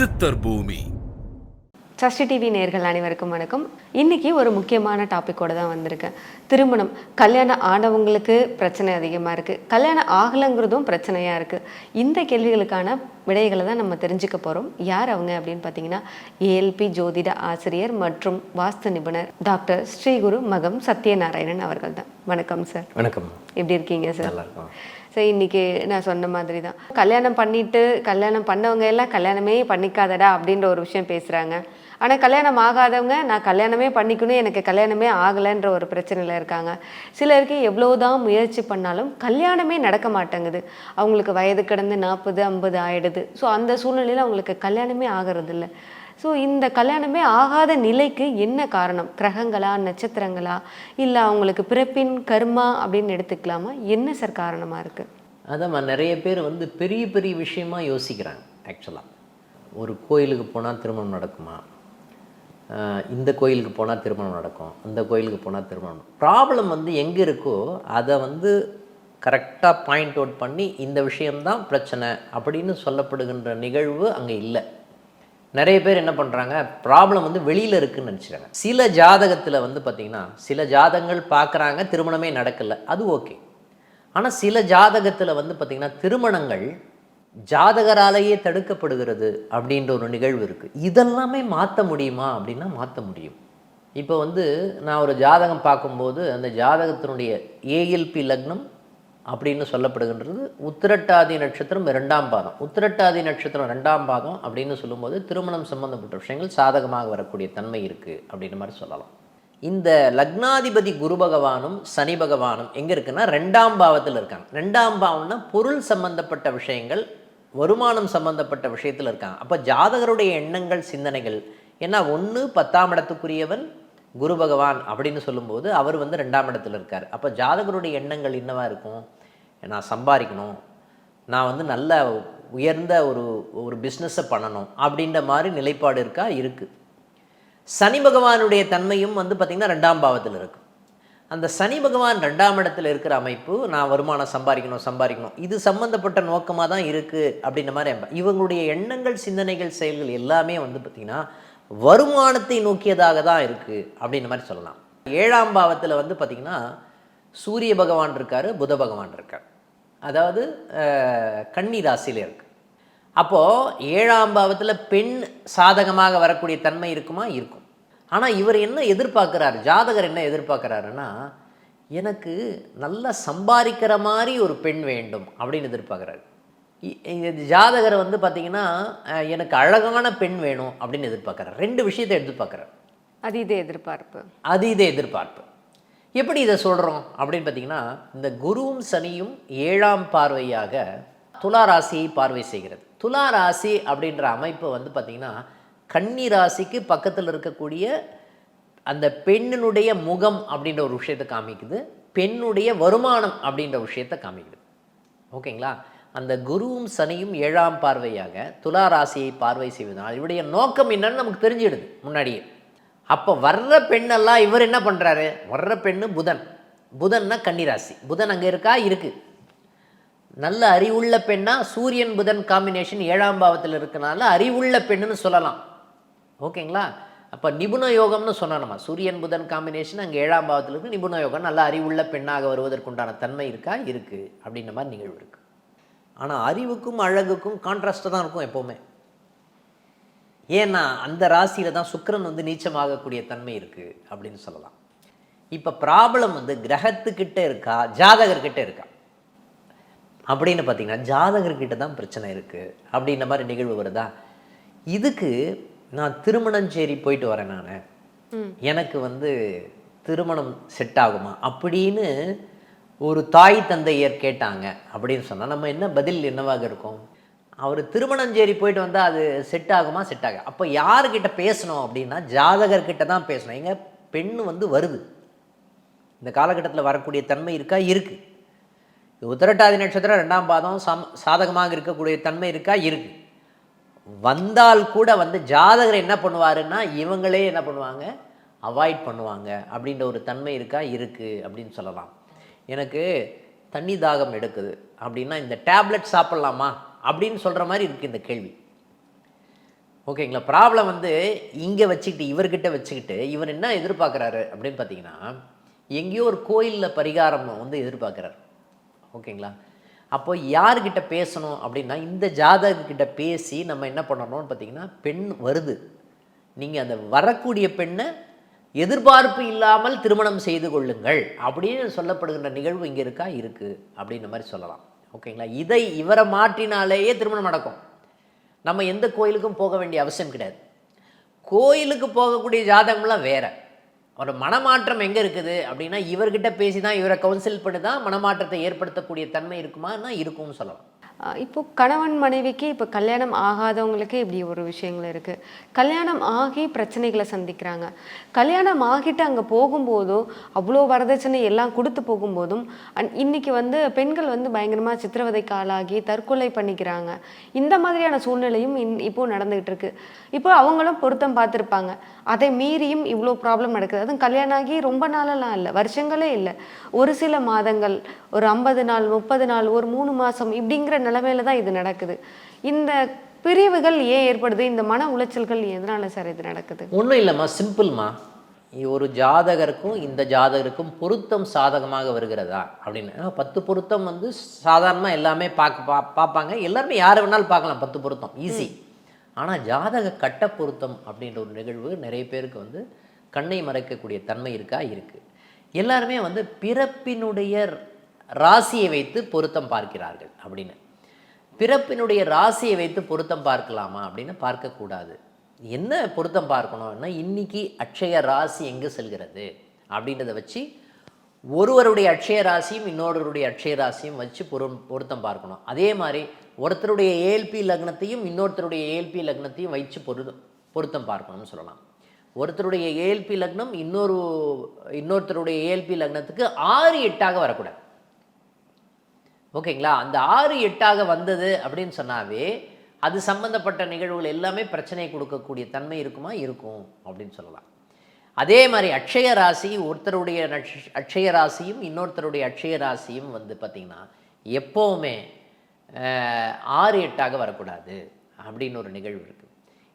சித்தர் பூமி. சஷ்டி டிவி நேயர்கள் அனைவருக்கும் வணக்கம். இன்னைக்கு ஒரு முக்கியமான டாப்பிக்கோடு தான் வந்திருக்கேன். திருமணம், கல்யாணம் ஆனவங்களுக்கு பிரச்சனை அதிகமாக இருக்குது, கல்யாணம் ஆகலைங்கிறதும் பிரச்சனையாக இருக்குது. இந்த கேள்விகளுக்கான விடைகளை தான் நம்ம தெரிஞ்சுக்க போகிறோம். யார் அவங்க அப்படின்னு பார்த்தீங்கன்னா, ஏஎல்பி ஜோதிட ஆசிரியர் மற்றும் வாஸ்து நிபுணர் டாக்டர் ஸ்ரீகுரு மகம் சத்யநாராயணன் அவர்கள் தான். வணக்கம் சார். வணக்கம். எப்படி இருக்கீங்க சார்? நல்லா இருக்கும். ஸோ இன்றைக்கி நான் சொன்ன மாதிரி தான், கல்யாணம் பண்ணவங்க எல்லாம் கல்யாணமே பண்ணிக்காதடா அப்படின்ற ஒரு விஷயம் பேசுகிறாங்க. ஆனால் கல்யாணம் ஆகாதவங்க நான் கல்யாணமே பண்ணிக்கணும், எனக்கு கல்யாணமே ஆகலைன்ற ஒரு பிரச்சனையில் இருக்காங்க. சிலருக்கு எவ்வளோதான் முயற்சி பண்ணாலும் கல்யாணமே நடக்க மாட்டேங்குது. அவங்களுக்கு வயது கடந்து 40, 50 ஆகிடுது. ஸோ அந்த சூழ்நிலையில் அவங்களுக்கு கல்யாணமே ஆகிறதில்ல. ஸோ இந்த கல்யாணமே ஆகாத நிலைக்கு என்ன காரணம்? கிரகங்களா, நட்சத்திரங்களா, இல்லை அவங்களுக்கு பிறப்பின் கர்மா அப்படின்னு எடுத்துக்கலாமா? என்ன சார் காரணமாக இருக்குது? அதாம்மா, நிறைய பேர் பெரிய பெரிய விஷயமா யோசிக்கிறாங்க. ஆக்சுவலாக ஒரு கோயிலுக்கு போனால் திருமணம் நடக்குமா, இந்த கோயிலுக்கு போனால் திருமணம் நடக்கும், அந்த கோயிலுக்கு போனால் திருமணம். ப்ராப்ளம் எங்கே இருக்கோ அதை கரெக்டாக பாயிண்ட் அவுட் பண்ணி இந்த விஷயம்தான் பிரச்சனை அப்படின்னு சொல்லப்படுகின்ற நிகழ்வு அங்கே இல்லை. நிறைய பேர் என்ன பண்ணுறாங்க, ப்ராப்ளம் வெளியில் இருக்குதுன்னு நினச்சிக்கிறாங்க. சில ஜாதகத்தில் பார்த்திங்கன்னா, சில ஜாதகங்கள் பார்க்குறாங்க திருமணமே நடக்கலை, அது ஓகே. ஆனால் சில ஜாதகத்தில் பார்த்திங்கன்னா திருமணங்கள் ஜாதகராலேயே தடுக்கப்படுகிறது அப்படின்ற ஒரு நிகழ்வு இருக்குது. இதெல்லாமே மாற்ற முடியுமா அப்படின்னா மாற்ற முடியும். இப்போ நான் ஒரு ஜாதகம் பார்க்கும்போது அந்த ஜாதகத்தினுடைய ஏஎல்பி லக்னம் அப்படின்னு சொல்லப்படுகின்றது உத்திரட்டாதி நட்சத்திரம் 2ஆம் பாதம். உத்திரட்டாதி நட்சத்திரம் 2ஆம் பாதம் அப்படின்னு சொல்லும்போது திருமணம் சம்பந்தப்பட்ட விஷயங்கள் சாதகமாக வரக்கூடிய தன்மை இருக்குது அப்படின்ற மாதிரி சொல்லலாம். இந்த லக்னாதிபதி குரு பகவானும் சனி பகவானும் எங்கே இருக்குன்னா 2ஆம் பாவத்தில் இருக்காங்க. 2ஆம் பாவம்னா பொருள் சம்பந்தப்பட்ட விஷயங்கள், வருமானம் சம்பந்தப்பட்ட விஷயத்தில் இருக்காங்க. அப்போ ஜாதகருடைய எண்ணங்கள், சிந்தனைகள் ஏன்னா 10ஆம் இடத்துக்குரியவன் குரு பகவான் அப்படின்னு சொல்லும்போது அவர் 2ஆம் இடத்துல இருக்கார். அப்போ ஜாதகருடைய எண்ணங்கள் என்னவா இருக்கும்? நான் சம்பாதிக்கணும், நான் நல்ல உயர்ந்த ஒரு பிஸ்னஸை பண்ணணும் அப்படின்ற மாதிரி நிலைப்பாடு இருக்கா? இருக்குது. சனி பகவானுடைய தன்மையும் பார்த்திங்கன்னா 2ஆம் பாவத்தில் இருக்குது. அந்த சனி பகவான் 2ஆம் இடத்துல இருக்கிற அமைப்பு, நான் வருமானம் சம்பாதிக்கணும் இது சம்மந்தப்பட்ட நோக்கமாக தான் இருக்குது அப்படின்ற மாதிரி. இவங்களுடைய எண்ணங்கள், சிந்தனைகள், செயல்கள் எல்லாமே பார்த்திங்கன்னா வருமானத்தை நோக்கியதாக தான் இருக்குது அப்படின்ற மாதிரி சொல்லலாம். 7ஆம் பாவத்தில் பார்த்திங்கன்னா சூரிய பகவான் இருக்கார், புத பகவான் இருக்கார். அதாவது கன்னி ராசியில் இருக்குது. அப்போது 7ஆம் பாவத்தில் பெண் சாதகமாக வரக்கூடிய தன்மை இருக்குமா? இருக்கும். ஆனால் இவர் என்ன எதிர்பார்க்குறாரு, ஜாதகர் என்ன எதிர்பார்க்குறாருன்னா, எனக்கு நல்லா சம்பாதிக்கிற மாதிரி ஒரு பெண் வேண்டும் அப்படின்னு எதிர்பார்க்குறாரு. ஜாதகர் பார்த்திங்கன்னா எனக்கு அழகான பெண் வேணும் அப்படின்னு எதிர்பார்க்குறாரு. 2 விஷயத்தை எதிர்பார்க்குறாரு. அதீத எதிர்பார்ப்பு. எப்படி இதை சொல்கிறோம் அப்படின்னு பார்த்திங்கன்னா, இந்த குருவும் சனியும் 7ஆம் பார்வையாக துலா ராசியை பார்வை செய்கிறது. துலா ராசி அப்படின்ற அமைப்பு பார்த்திங்கன்னா கன்னி ராசிக்கு பக்கத்தில் இருக்கக்கூடிய அந்த பெண்ணினுடைய முகம் அப்படின்ற ஒரு விஷயத்தை காமிக்குது, பெண்ணுடைய வருமானம் அப்படின்ற விஷயத்தை காமிக்குது. ஓகேங்களா? அந்த குருவும் சனியும் 7ஆம் பார்வையாக துலா ராசியை பார்வை செய்வதனால் இவருடைய நோக்கம் என்னன்னு நமக்கு தெரிஞ்சிடுது முன்னாடியே. அப்போ வர்ற பெண்ணெல்லாம் இவர் என்ன பண்ணுறாரு, வர்ற பெண்ணு புதன்னா கன்னிராசி, புதன் அங்கே இருக்கா? இருக்குது. நல்ல அறிவுள்ள பெண்ணா, சூரியன் புதன் காம்பினேஷன் 7ஆம் பாவத்தில் இருக்கனால அறிவுள்ள பெண்ணுன்னு சொல்லலாம். ஓகேங்களா? அப்போ நிபுண யோகம்னு சொன்னோம்மா, சூரியன் புதன் காம்பினேஷன் அங்கே 7ஆம் பாவத்தில் இருக்குது. நிபுண யோகம், நல்ல அறிவுள்ள பெண்ணாக வருவதற்குண்டான தன்மை இருக்கா? இருக்குது அப்படின்ற மாதிரி நிகழ்வு இருக்குது. ஆனால் அறிவுக்கும் அழகுக்கும் கான்ட்ராஸ்டாக தான் இருக்கும் எப்போவுமே. ஏன்னா அந்த ராசியில் தான் சுக்கிரன் நீச்சமாகக்கூடிய தன்மை இருக்குது அப்படின்னு சொல்லலாம். இப்போ ப்ராப்ளம் கிரகத்துக்கிட்ட இருக்கா, ஜாதகர்கிட்ட இருக்கா அப்படின்னு பார்த்தீங்கன்னா ஜாதகர்கிட்ட தான் பிரச்சனை இருக்குது அப்படின்ற மாதிரி நிகழ்வு வருதா? இதுக்கு நான் திருமணஞ்சேரி போயிட்டு வரேன், நான் எனக்கு திருமணம் செட் ஆகுமா அப்படின்னு ஒரு தாய் தந்தையர் கேட்டாங்க அப்படின்னு சொன்னால் நம்ம என்ன பதில் என்னவாக இருக்கும்? அவர் திருமணஞ்சேரி போயிட்டு வந்தால் அது செட் ஆகுமா? செட் ஆகும். அப்போ யார்கிட்ட பேசணும் அப்படின்னா ஜாதகர்கிட்ட தான் பேசணும். எங்க பெண்ணு வருது, இந்த காலகட்டத்தில் வரக்கூடிய தன்மை இருக்கா? இருக்குது. உத்திரட்டாதி நட்சத்திரம் 2ஆம் பாதம் சாதகமாக இருக்கக்கூடிய தன்மை இருக்கா? இருக்குது. வந்தால் கூட ஜாதகர் என்ன பண்ணுவாருன்னா இவங்களே என்ன பண்ணுவாங்க, அவாய்ட் பண்ணுவாங்க அப்படின்ற ஒரு தன்மை இருக்கா? இருக்குது அப்படின்னு சொல்லலாம். எனக்கு தண்ணி தாகம் எடுக்குது அப்படின்னா இந்த டேப்லெட் சாப்பிட்லாமா அப்படின்னு சொல்கிற மாதிரி இருக்குது இந்த கேள்வி. ஓகேங்களா? ப்ராப்ளம் வந்து இங்கே வச்சுக்கிட்டு இவர்கிட்ட வச்சுக்கிட்டு இவர் என்ன எதிர்பார்க்குறாரு அப்படின்னு பார்த்தீங்கன்னா, எங்கேயோ ஒரு கோயிலில் பரிகாரம் வந்து எதிர்பார்க்குறாரு. ஓகேங்களா? அப்போ யார்கிட்ட பேசணும் அப்படின்னா, இந்த ஜாதகர்கிட்ட பேசி நம்ம என்ன பண்ணணும்னு பார்த்தீங்கன்னா, பெண் வருது, நீங்கள் அந்த வரக்கூடிய பெண்ணை எதிர்பார்ப்பு இல்லாமல் திருமணம் செய்து கொள்ளுங்கள் அப்படின்னு சொல்லப்படுகின்ற நிகழ்வு இங்கே இருக்கா? இருக்குது அப்படின்ற மாதிரி சொல்லலாம். ஓகேங்களா? இவரை மாற்றினாலேயே திருமணம் நடக்கும். நம்ம எந்த கோயிலுக்கும் போக வேண்டிய அவசியம் கிடையாது. கோயிலுக்கு போகக்கூடிய ஜாதகம்லாம் வேற. ஒரு மனமாற்றம் எங்கே இருக்குது அப்படின்னா, இவர்கிட்ட பேசி தான், இவரை கவுன்சில் பண்ணி தான் மனமாற்றத்தை ஏற்படுத்தக்கூடிய தன்மை இருக்குமானா இருக்கும்னு சொல்லலாம். இப்போ கணவன் மனைவிக்கு இப்போ கல்யாணம் ஆகாதவங்களுக்கு இப்படி ஒரு விஷயங்கள் இருக்குது. கல்யாணம் ஆகி பிரச்சனைகளை சந்திக்கிறாங்க. கல்யாணம் ஆகிட்டு அங்கே போகும்போதோ அவ்வளோ வரதட்சணை எல்லாம் கொடுத்து போகும்போதும் இன்னைக்கு வந்து பெண்கள் வந்து பயங்கரமாக சித்திரவதைக்கு ஆளாகி தற்கொலை பண்ணிக்கிறாங்க. இந்த மாதிரியான சூழ்நிலையும் இப்போ நடந்துகிட்டு இருக்கு. இப்போ அவங்களும் பொருத்தம் பார்த்துருப்பாங்க, அதை மீறியும் இவ்வளோ ப்ராப்ளம் நடக்குது. அதுவும் கல்யாணம் ஆகி ரொம்ப நாளெல்லாம் இல்லை, வருஷங்களே இல்லை, ஒரு சில மாதங்கள், ஒரு 50 நாள் 30 நாள், ஒரு 3 மாதம் இப்படிங்கிற நிலைமையில தான் இது நடக்குது. இந்த பிரிவுகள் ஏன் ஏற்படுது? இந்த மன உளைச்சல்கள் எதனால சார் இது நடக்குது? ஒன்றும் இல்லைம்மா, சிம்பிள்மா. ஒரு ஜாதகருக்கும் இந்த ஜாதகருக்கும் பொருத்தம் சாதகமாக வருகிறதா அப்படின்னு 10 பொருத்தம் வந்து சாதாரணமாக எல்லாமே பார்ப்பாங்க. எல்லாருமே யார் வேணாலும் பார்க்கலாம், 10 பொருத்தம் ஈஸி. ஆனால் ஜாதக கட்ட பொருத்தம் அப்படின்ற ஒரு நிகழ்வு நிறைய பேருக்கு வந்து கண்ணை மறைக்கக்கூடிய தன்மை இருக்கா? இருக்குது. எல்லாருமே வந்து பிறப்பினுடைய ராசியை வைத்து பொருத்தம் பார்க்கிறார்கள். அப்படின்னு பிறப்பினுடைய ராசியை வைத்து பொருத்தம் பார்க்கலாமா அப்படின்னு பார்க்கக்கூடாது. என்ன பொருத்தம் பார்க்கணும்னா, இன்னைக்கு அட்சய ராசி எங்கே செல்கிறது அப்படின்றத வச்சு ஒருவருடைய அட்சய ராசியும் இன்னொருவருடைய அட்சய ராசியும் வச்சு பொருத்தம் பார்க்கணும். அதே மாதிரி ஒருத்தருடைய ஏஎல்பி லக்னத்தையும் இன்னொருத்தருடைய ஏஎல்பி லக்னத்தையும் வச்சு பொருத்தம் பார்க்கணும்னு சொல்லலாம். ஒருத்தருடைய ஏஎல்பி லக்னம் இன்னொருத்தருடைய ஏஎல்பி லக்னத்துக்கு 6-8 வரக்கூடாது. ஓகேங்களா? அந்த 6-8 வந்தது அப்படின்னு சொன்னாவே அது சம்பந்தப்பட்ட நிகழ்வுகள் எல்லாமே பிரச்சனை கொடுக்கக்கூடிய தன்மை இருக்குமா? இருக்கும் அப்படின்னு சொல்லலாம். அதே மாதிரி அட்சய ராசி, ஒருத்தருடைய அட்சய ராசியும் இன்னொருத்தருடைய அட்சய ராசியும் வந்து பார்த்திங்கன்னா எப்போவுமே 6-8 வரக்கூடாது அப்படின்னு ஒரு நிகழ்வு இருக்குது.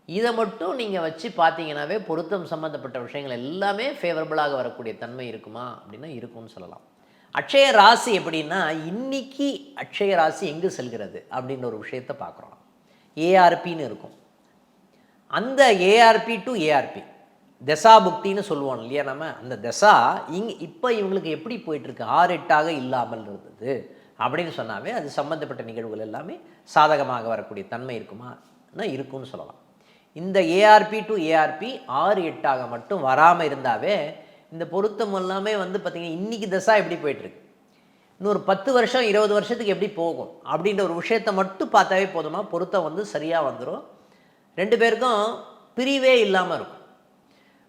இதை மட்டும் நீங்கள் வச்சு பார்த்தீங்கன்னாவே பொருத்தம் சம்மந்தப்பட்ட விஷயங்கள் எல்லாமே ஃபேவரபுளாக வரக்கூடிய தன்மை இருக்குமா அப்படின்னா இருக்கும்னு சொல்லலாம். அட்சய ராசி எப்படின்னா, இன்னைக்கு அட்சய ராசி எங்கு செல்கிறது அப்படின்ற ஒரு விஷயத்தை பார்க்குறோம். ஏஆர்பின்னு இருக்கும். அந்த ஏஆர்பி டு ஏஆர்பி தசா புக்தின்னு சொல்லுவோம் இல்லையா நம்ம, அந்த தசா இப்போ இவங்களுக்கு எப்படி போயிட்டுருக்கு? 6-8 இல்லாமல் இருந்தது அப்படின்னு சொன்னாவே அது சம்மந்தப்பட்ட நிகழ்வுகள் எல்லாமே சாதகமாக வரக்கூடிய தன்மை இருக்குமானா இருக்கும்னு சொல்லலாம். இந்த ஏஆர்பி டு ஏஆர்பி 6-8 மட்டும் வராமல் இருந்தாவே இந்த பொருத்தம் எல்லாமே வந்து பார்த்திங்கன்னா இன்றைக்கி தசா எப்படி போயிட்டுருக்கு, இன்னொரு 10 வருஷம் 20 வருஷத்துக்கு எப்படி போகும் அப்படின்ற ஒரு விஷயத்தை மட்டும் பார்த்தாவே போதுமா, பொருத்தம் வந்து சரியாக வந்துடும். 2 பேருக்கும் பிரிவே இல்லாமல் இருக்கும்.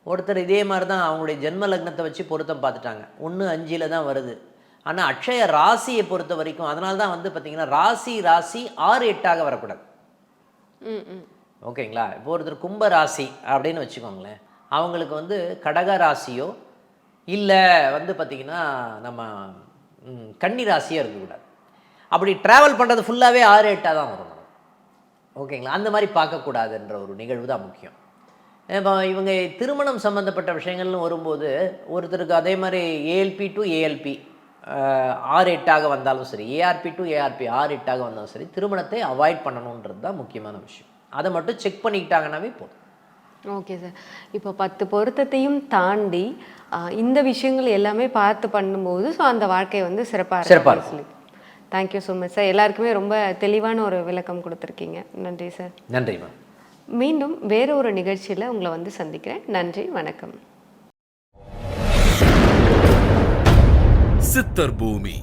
ஒருத்தர் இதே மாதிரி தான் அவங்களுடைய ஜென்ம லக்னத்தை வச்சு பொருத்தம் பார்த்துட்டாங்க, 1-5 தான் வருது. ஆனால் அட்சய ராசியை பொறுத்த வரைக்கும் அதனால தான் வந்து பார்த்திங்கன்னா ராசி 6-8 வரக்கூடாது. ஓகேங்களா? இப்போ ஒருத்தர் கும்ப ராசி அப்படின்னு வச்சுக்கோங்களேன், அவங்களுக்கு வந்து கடக ராசியோ இல்லை வந்து பார்த்திங்கன்னா நம்ம கன்னி ராசியோ இருக்கக்கூடாது. அப்படி ட்ராவல் பண்ணுறது ஃபுல்லாகவே 6-8 தான் வரும். ஓகேங்களா? அந்த மாதிரி பார்க்கக்கூடாதுன்ற ஒரு நிகழ்வு தான் முக்கியம். இப்போ இவங்க திருமணம் சம்மந்தப்பட்ட விஷயங்கள்னு வரும்போது ஒருத்தருக்கு அதே மாதிரி ஏஎல்பி டு ஏஎல்பி 6-8 வந்தாலும் சரி, ஏஆர்பி டு ஏஆர்பி 6-8 வந்தாலும் சரி, திருமணத்தை அவாய்ட் பண்ணணுன்றது தான் முக்கியமான விஷயம். அதை மட்டும் செக் பண்ணிக்கிட்டாங்கன்னாவே போதும். Okay sir. இப்போ 10 பொருத்தத்தையும் தாண்டி இந்த விஷயங்கள் எல்லாமே பார்த்து பண்ணும்போது ஸோ அந்த வாழ்க்கை வந்து சிறப்பாக இருக்கும். Thank you so much sir. எல்லாருக்குமே ரொம்ப தெளிவான ஒரு விளக்கம் கொடுத்துருக்கீங்க. நன்றி சார். நன்றி மேம். மீண்டும் வேறு ஒரு நிகழ்ச்சியில் உங்களை வந்து சந்திக்கிறேன். நன்றி, வணக்கம். சித்தர் பூமி.